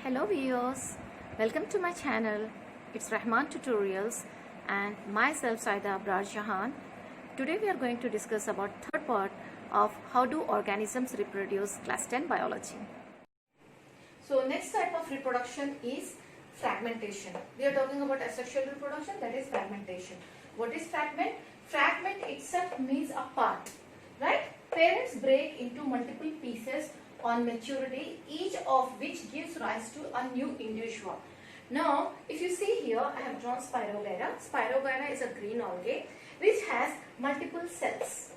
Hello viewers, welcome to my channel. It's Rahman Tutorials and myself Ma'am Abrar Jahan. Today we are going to discuss about third part of how do organisms reproduce class 10 biology. So next type of reproduction is fragmentation. We are talking about asexual reproduction, that is fragmentation. What is fragment? Fragment itself means a part, right? Parents break into multiple pieces on maturity, each of which gives rise to a new individual. Now, if you see here, I have drawn Spirogyra. Spirogyra is a green algae which has multiple cells.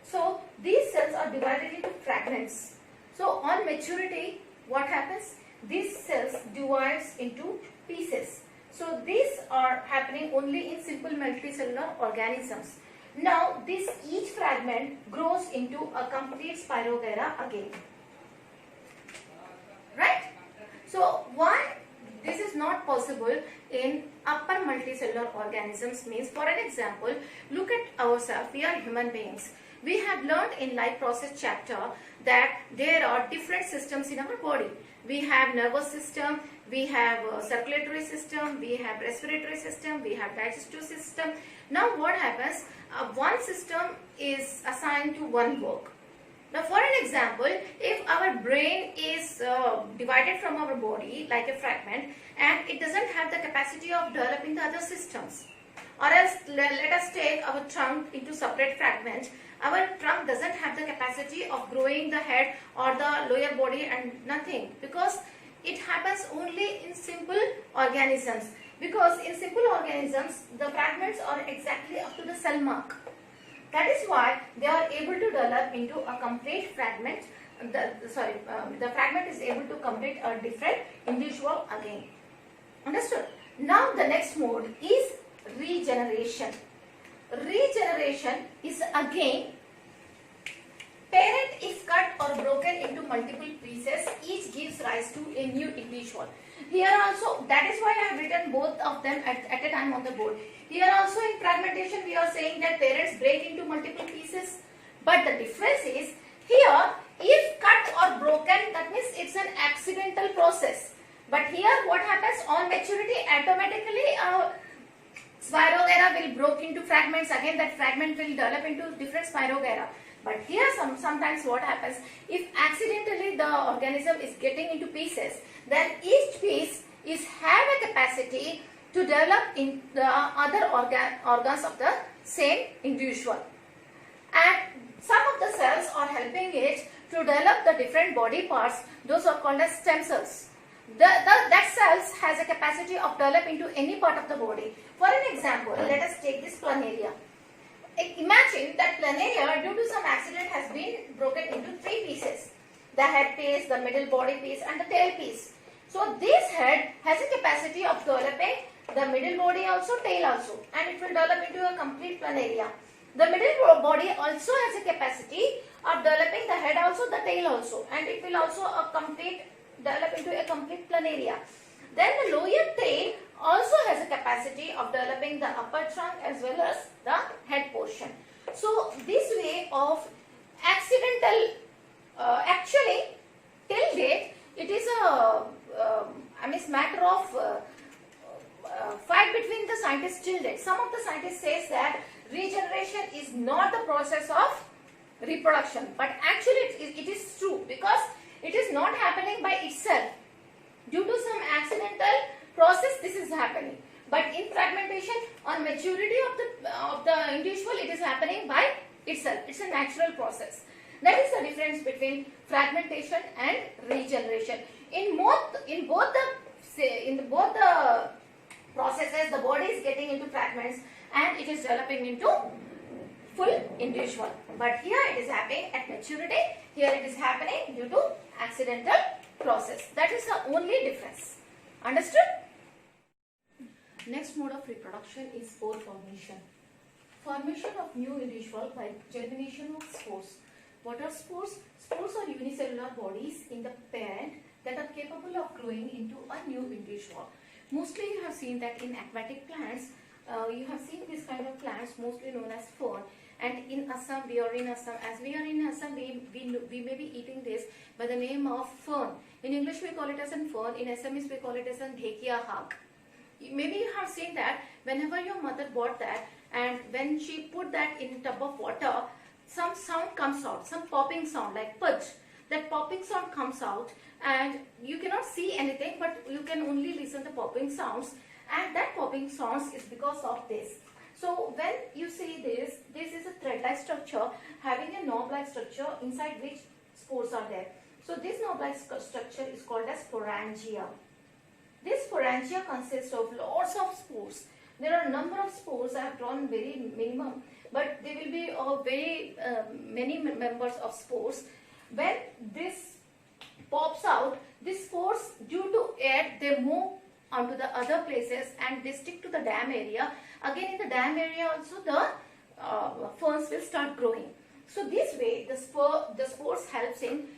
So, these cells are divided into fragments. So, on maturity, what happens? These cells divides into pieces. So, these are happening only in simple multicellular organisms. Now, each fragment grows into a complete Spirogyra again. Right? So, why this is not possible in upper multicellular organisms means, for an example, look at ourselves. We are human beings. We have learned in life process chapter that there are different systems in our body. We have nervous system, we have circulatory system, we have respiratory system, we have digestive system. Now what happens? One system is assigned to one work. Now for an example, if our brain is divided from our body like a fragment and it doesn't have the capacity of developing the other systems, or else let us take our trunk into separate fragments. Our trunk doesn't have the capacity of growing the head or the lower body and nothing, because it happens only in simple organisms. Because in simple organisms, the fragments are exactly up to the cell mark. That is why they are able to develop into a complete fragment. The fragment is able to complete a different individual again. Understood? Now the next mode is regeneration. Regeneration is again, parent is cut or broken into multiple pieces, each gives rise to a new individual. Here also, that is why I have written both of them at a time on the board. Here also in fragmentation we are saying that parents break into multiple pieces, but the difference is here if cut or broken, that means it's an accidental process. But here what happens, on maturity automatically Spirogyra will break into fragments, again that fragment will develop into different Spirogyra. But here sometimes what happens, if accidentally the organism is getting into pieces, then each piece have a capacity to develop in the other organs of the same individual. And some of the cells are helping it to develop the different body parts, those are called as stem cells. That cells has a capacity of developing into any part of the body. For an example, let us take this planaria. Imagine that planaria, due to some accident, has been broken into three pieces. The head piece, the middle body piece and the tail piece. So this head has a capacity of developing the middle body also, tail also, and it will develop into a complete planaria. The middle body also has a capacity of developing the head also, the tail also, and it will also develop into a complete planaria. Then the lower tail also has a capacity of developing the upper trunk as well as the head portion. So this way of accidental, actually till date it is a matter of fight between the scientists till date. Some of the scientists says that regeneration is not the process of reproduction, but actually it is true, because it is not happening by itself. Due to some accidental process this is happening. But in fragmentation, on maturity of the individual, it is happening by itself. It's a natural process. That is the difference between fragmentation and regeneration. In both the processes, the body is getting into fragments and it is developing into full individual. But here it is happening at maturity. Here it is happening due to accidental process. That is the only difference. Understood? Next mode of reproduction is spore formation. Formation of new individual by germination of spores. What are spores? Spores are unicellular bodies in the parent that are capable of growing into a new individual. Mostly you have seen that in aquatic plants, you have seen this kind of plants mostly known as fern. And in Assam, we are in Assam. As we are in Assam, we may be eating this by the name of fern. In English, we call it as a fern. In Assamese, we call it as a dhekia hak. Maybe you have seen that whenever your mother bought that, and when she put that in a tub of water, some sound comes out, some popping sound like pudge. That popping sound comes out, and you cannot see anything, but you can only listen to popping sounds, and that popping sounds is because of this. So when you see this is a thread-like structure having a knob-like structure inside which spores are there. So this knob-like structure is called as sporangia. This sporangia consists of lots of spores. There are a number of spores. I have drawn very minimum, but there will be very many members of spores. When this pops out, these spores, due to air, they move onto the other places and they stick to the dam area. Again, in the dam area also the ferns will start growing. So this way the spores helps in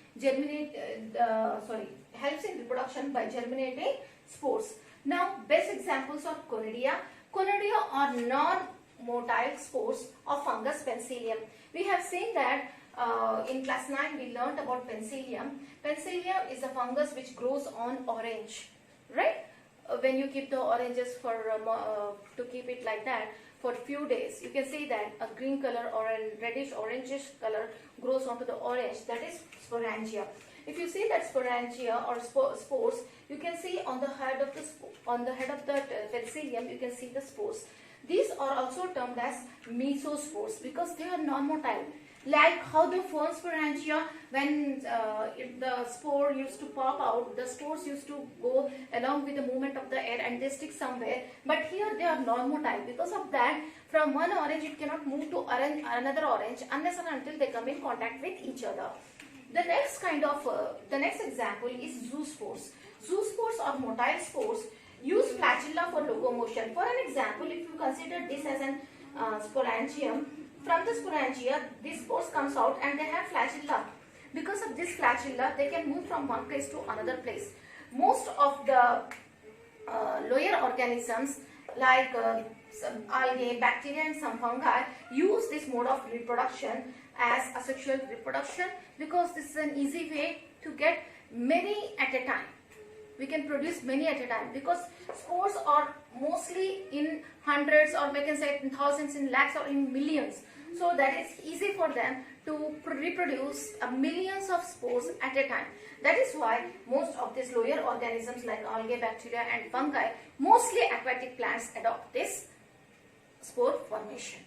helps in reproduction by germinating spores. Now, best examples are conidia. Conidia are non-motile spores of fungus Penicillium. We have seen that in class 9 we learnt about Penicillium. Penicillium is a fungus which grows on orange, right? When you keep the oranges for to keep it like that for few days, you can see that a green color or a reddish orangish color grows onto the orange. That is sporangia. If you see that sporangia or spores, you can see on the head of the Penicillium, you can see the spores. These are also termed as mesospores because they are non-motile. Like how the fern sporangia, when the spore used to pop out, the spores used to go along with the movement of the air and they stick somewhere. But here they are non-motile. Because of that, from one orange it cannot move to another orange unless and until they come in contact with each other. The next example is zoospores. Zoospores are motile spores. Use flagella for locomotion. For an example, if you consider this as an sporangium, from the sporangia, these spores comes out and they have flagella. Because of this flagella, they can move from one place to another place. Most of the lower organisms like some algae, bacteria and some fungi use this mode of reproduction as asexual reproduction because this is an easy way to get many at a time. We can produce many at a time because spores are mostly in hundreds, or we can say in thousands, in lakhs or in millions. So that is easy for them to reproduce millions of spores at a time. That is why most of these lower organisms like algae, bacteria and fungi, mostly aquatic plants, adopt this spore formation.